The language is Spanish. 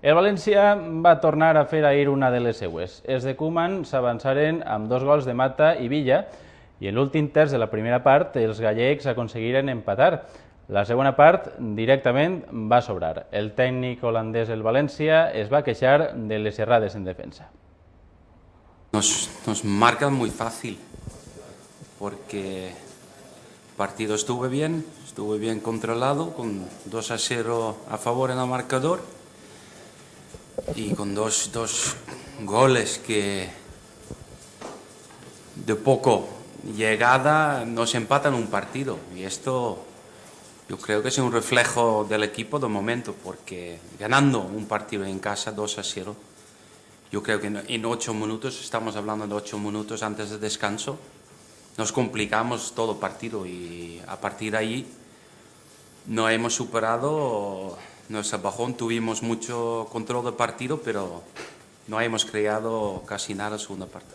El València va tornar a fer ahir una de les seues. Els de Koeman s'avançaren amb 2 gols de Mata i Villa i en l'últim terç de la primera part els gallecs aconseguiren empatar. La segona part directament va sobrar. El tècnic holandès del València es va queixar de les errades en defensa. Nos marcan muy fácil porque el partido estuvo bien controlado, con 2-0 a favor en el marcador y con dos goles que de poco llegada nos empatan un partido, y esto yo creo que es un reflejo del equipo de momento, porque ganando un partido en casa 2-0, yo creo que en 8 minutos, estamos hablando de 8 minutos antes del descanso, nos complicamos todo el partido, y a partir de ahí no hemos superado nuestro bajón. Tuvimos mucho control del partido, pero no hemos creado casi nada en la segunda parte.